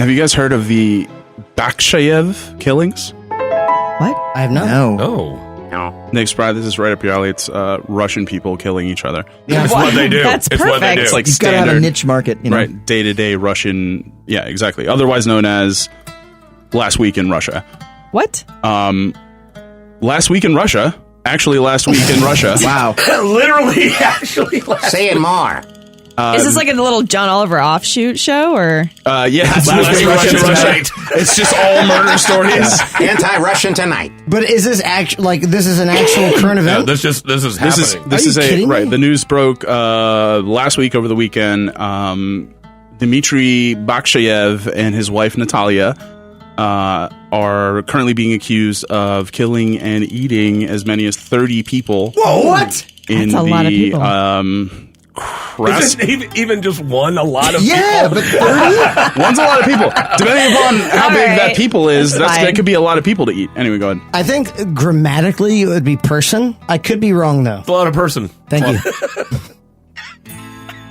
Have you guys heard of the Baksheev killings? What? I have not. No. No. Nick Spry, this is right up your alley. It's Russian people killing each other. Yeah. It's what they do. That's It's what they do. perfect. It's like You've got to have a standard, niche market, you know? right? Day-to-day Russian. Yeah, exactly. Otherwise known as Last Week in Russia. What? Last Week in Russia. Actually, Last Week in Russia. Wow. Literally, actually. Say it more. Is this like a little John Oliver offshoot show, or? Yeah, it's Last Week in Russia. It's just all murder stories. Anti-Russian tonight. But is this this is an actual current Yeah, event? this is happening. This Are is you kidding me? The news broke last week over the weekend. Dmitry Baksheev and his wife Natalia are currently being accused of killing and eating as many as 30 people. Whoa, what? In That's a lot of people. Isn't even just one a lot of Yeah, people? but 30? One's a lot of people. Depending upon how big right. that people is, That's that fine. could be a lot of people to eat. Anyway, go ahead. I think grammatically it would be person. I could be wrong though. It's a lot of person. Thank you.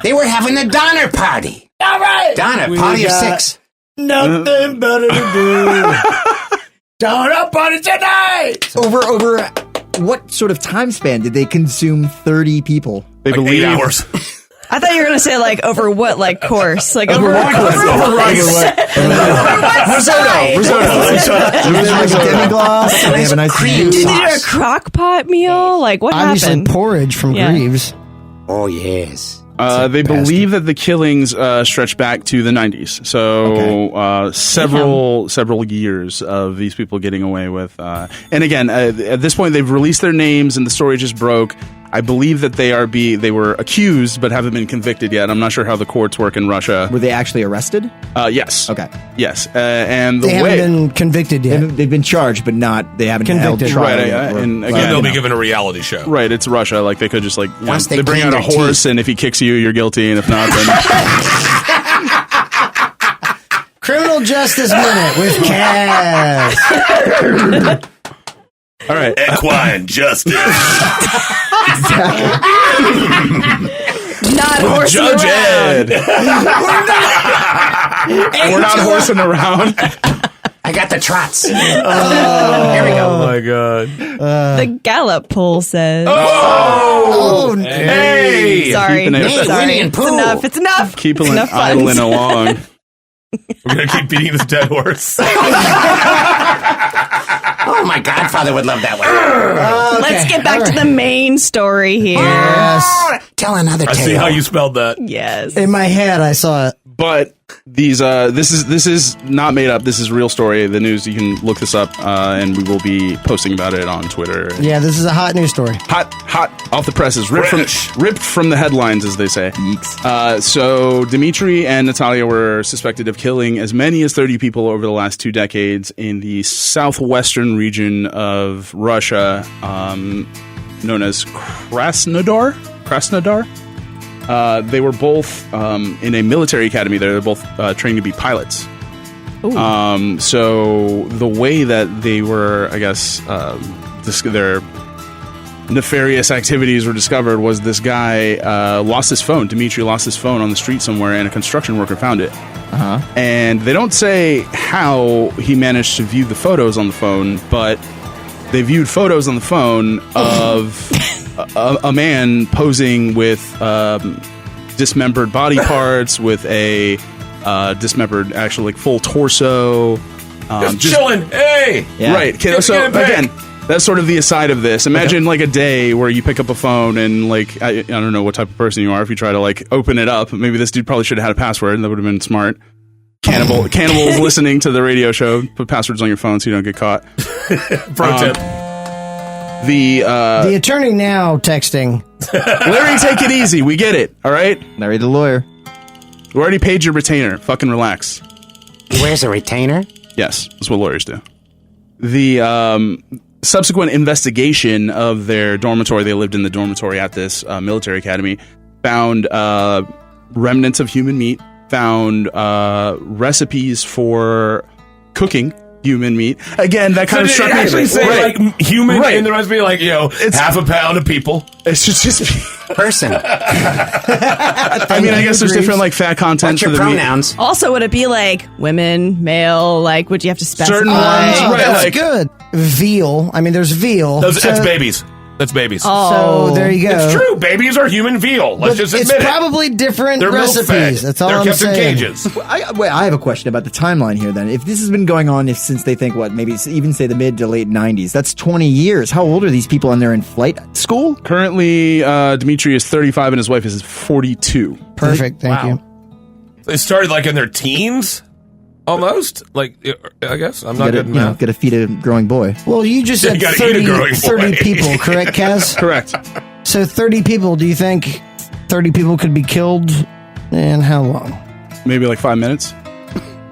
They were having a Donner party. All right. Donner, party of got- 6. Nothing better to do. Donut party tonight. Over what sort of time span did they consume 30 people? They Like 8 believe hours. I thought you were gonna say like over what like course, like over what course? They have a demi-glace, and they have a nice cream juice. Did they do a crock pot meal? Like what Obviously happened? porridge from Yeah. Greaves. Oh, yes. they believe that the killings stretch back to the 90s. So several years of these people getting away with. And again, at this point, they've released their names, and the story just broke. I believe that they were accused but haven't been convicted yet. I'm not sure how the courts work in Russia. Were they actually arrested? Yes. Okay. Yes. And the They way haven't been convicted yet. They've been charged, but they haven't been held Convicted. trial Right, yet. and Or- again, They'll you be know. given a reality show. Right, it's Russia. Like they could just like Once they they bring out clean a their horse, teeth. and if he kicks you, you're guilty, and if not, then Criminal Justice Minute with Kaz. all right. Equine justice. Not horsing Judge around. Ed. We're not horsing around. I got the trots. Here we go. Oh my god. The Gallup poll says. Oh, Hey! Sorry, Keeping it- Hey, sorry. Winnie and It's Pooh. enough. It's enough. Keeping It's it enough funds. idling along. We're gonna keep beating this dead horse. Oh, my godfather would love that one. Let's get back to the main story here. Yes. Tell another I tale. see how you spelled that. Yes. In my head, I saw it. But these this is not made up. This is real story. The news. You can look this up, and we will be posting about it on Twitter. Yeah, this is a hot news story. Hot off the presses, ripped Fresh. from the headlines, as they say. So Dmitry and Natalia were suspected of killing as many as 30 people over the last 2 decades in the southwestern region of Russia, known as Krasnodar. They were both in a military academy. They were both trained to be pilots. So the way that they were, I guess, their nefarious activities were discovered was this guy lost his phone. Dmitry lost his phone on the street somewhere, and a construction worker found it. And they don't say how he managed to view the photos on the phone, but they viewed photos on the phone of a man posing with dismembered body parts, with a dismembered, actually, like full torso. Just chilling. Hey! Yeah. Right. Get So a pic. again, that's sort of the aside of this. Imagine like a day where you pick up a phone and like I don't know what type of person you are. If you try to like open it up, maybe this dude probably should have had a password, and that would have been smart. Cannibal is listening to the radio show. Put passwords on your phone so you don't get caught. Pro tip. The attorney now texting. Larry, take it easy. We get it. All right. Larry the lawyer. We already paid your retainer. Fucking relax. He wears a retainer. Yes, that's what lawyers do. The subsequent investigation of their dormitory, they lived in the dormitory at this military academy, found remnants of human meat, found recipes for cooking human meat. Again, that kind of struck Did me. it actually say Right. like human, Right. and there must be like It's- half a pound of people. It's just Person. I mean, I guess there's different like fat content What's your for the meat. pronouns? Also, would it be like women, male? Like, would you have to specify? Certain ones, right? That's Like good. Veal. I mean, there's veal. That's babies. That's babies. So there you go. It's true. Babies are human veal. Let's But just it's admit it. probably different They're recipes. milk-fed. That's all They're I'm kept saying. in cages. I have a question about the timeline here. Then, if this has been going on since they think maybe even say the mid to late 90s, that's 20 years. How old are these people? And they're in flight school. currently, Dimitri is 35 and his wife is 42. Perfect. Thank you. They started like in their teens, almost. Like I guess I'm not good at math. Get to feed a growing boy. Well, you just You said gotta eat a 30, growing 30 boy. people, correct, Kaz? Correct. So 30 people. Do you think 30 people could be killed in how long? Maybe like 5 minutes.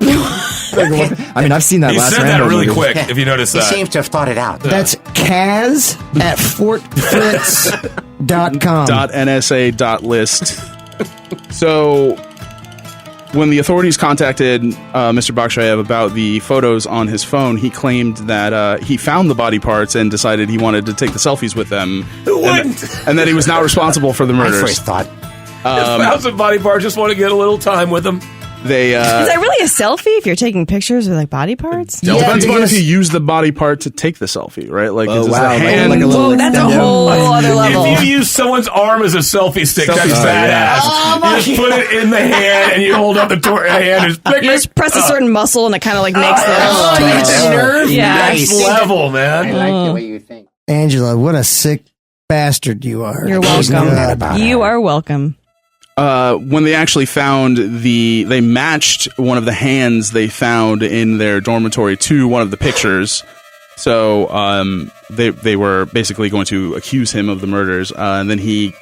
I mean, I've seen that He last said that Rambo really movie. quick. If you notice He that. seems to have thought it out. That's Kaz at fortfritz.com. .nsa.list. So, when the authorities contacted Mr. Baksheev about the photos on his phone, he claimed that he found the body parts and decided he wanted to take the selfies with them. Who wouldn't? And that he was not responsible for the I murders. first thought, Found some body parts. Just want to get a little time with them. They Is that really a selfie if you're taking pictures of like body parts? Yeah, depends on if because- you use the body part to take the selfie, right? Like, Oh, it's wow. a hand. Like a little Whoa, that's a extendo. whole other level. If you use someone's arm as a selfie stick, that's Selfie stick, badass. yeah. You just put it in the hand and you hold up the hand. And You just press a certain muscle and it kind of like makes the nerve? Yeah. next level, man. I like the way you think. Angela, what a sick bastard you are. You're There's welcome. no doubt about it. You are welcome. When they actually found they matched one of the hands they found in their dormitory to one of the pictures. So they were basically going to accuse him of the murders, and then he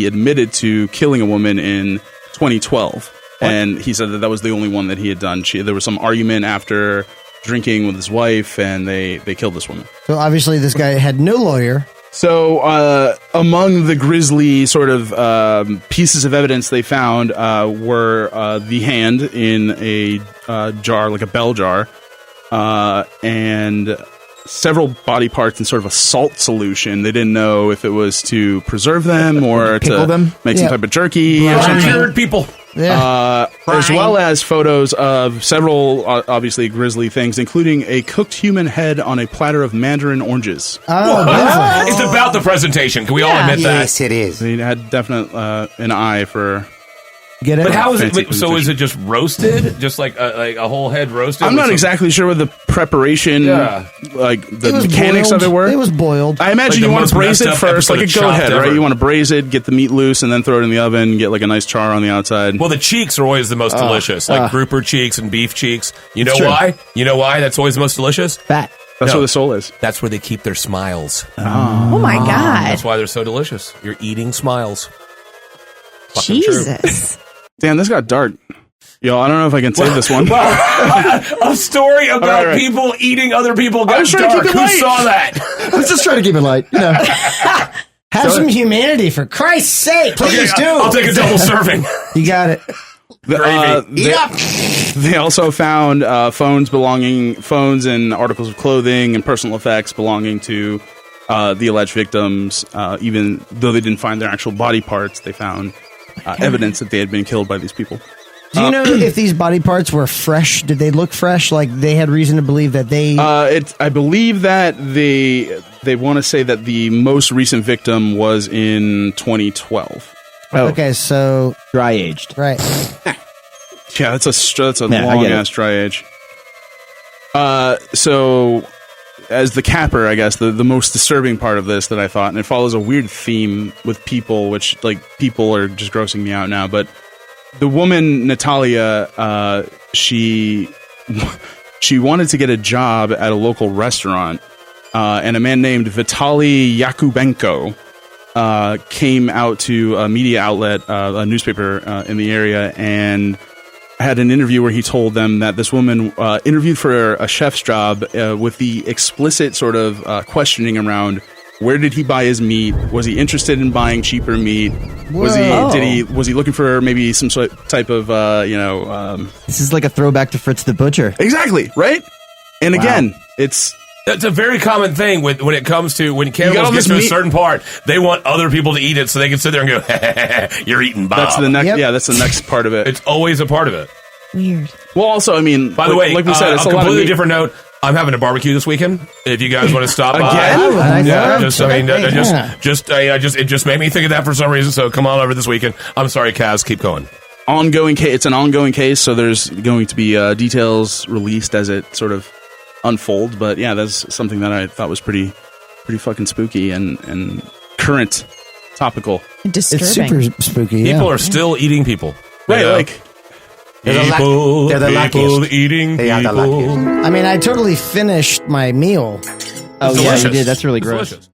admitted to killing a woman in 2012, and he said that was the only one that he had done. There was some argument after drinking with his wife, and they killed this woman. So obviously this guy had no lawyer. So, among the grisly sort of pieces of evidence they found were the hand in a jar, like a bell jar, and several body parts in sort of a salt solution. They didn't know if it was to preserve them or Pickle to them? make some Yeah. type of jerky or something. Cured people. Yeah. As well as photos of several, obviously, grisly things, including a cooked human head on a platter of mandarin oranges. Oh, beautiful. It's about the presentation. Can we all Yeah. admit that? Yes, it is. He had definite an eye for. Get it? But how is it? Fancy So is it just roasted? Just like a whole head roasted? I'm with not some- exactly sure what the preparation, Yeah. like the It was mechanics boiled. of it were. It was boiled. I imagine Like the you want most to braise messed it up first, like a episode of goat Chopped head, right? ever. You want to braise it, get the meat loose, and then throw it in the oven, get like a nice char on the outside. Well, the cheeks are always the most delicious, like grouper cheeks and beef cheeks. You know true. why? You know why that's always the most delicious? Fat. That's no. where the soul is. That's where they keep their smiles. Oh my God. That's why they're so delicious. You're eating smiles. Fucking true. Jesus. Damn, this got dark. Yo, I don't know if I can save this one. A story about All right. people eating other people got was trying to dark. keep it Who light. saw that? I was just trying to keep it light. You know. Have some humanity, for Christ's sake. Please do. I'll take a double serving. You got it. They also found phones and articles of clothing and personal effects belonging to the alleged victims. Even though they didn't find their actual body parts, they found evidence that they had been killed by these people. Do you know if these body parts were fresh? Did they look fresh? Like they had reason to believe that they... I believe that they want to say that the most recent victim was in 2012. Okay, so... Dry aged. Right. Yeah, that's a Yeah, I long get it. ass dry age. So as the capper, I guess the most disturbing part of this that I thought, and it follows a weird theme with people, which like people are just grossing me out now, but the woman Natalia, she wanted to get a job at a local restaurant, and a man named Vitaly Yakubenko came out to a media outlet, a newspaper in the area, and had an interview where he told them that this woman interviewed for a chef's job with the explicit sort of questioning around where did he buy his meat? Was he interested in buying cheaper meat? Was he looking for maybe some sort type of This is like a throwback to Fritz the Butcher. exactly, right? And again, it's That's a very common thing when it comes to when all cannibals get this to a meat- certain part, they want other people to eat it so they can sit there and go, "You're eating Bob." that's the next. Yep. Yeah, that's the next part of it. It's always a part of it. Weird. Well, also, I mean, By the way, like we said, it's a a lot of completely meat. different note. I'm having a barbecue this weekend. If you guys want to stop by, Again? I yeah, love just I mean, that. it just made me think of that for some reason. So come on over this weekend. I'm sorry, Kaz. Keep going. Ongoing case. It's an ongoing case, so there's going to be details released as it sort of unfold. But yeah, that's something that I thought was pretty fucking spooky and current, topical. Disturbing. It's super spooky. People Yeah. are still eating people. Right, Yeah. like They're the People, they're the people luckiest. eating They are the people. luckiest. I mean, I totally finished my meal. Oh yeah, you Delicious. did. That's really It's gross. delicious.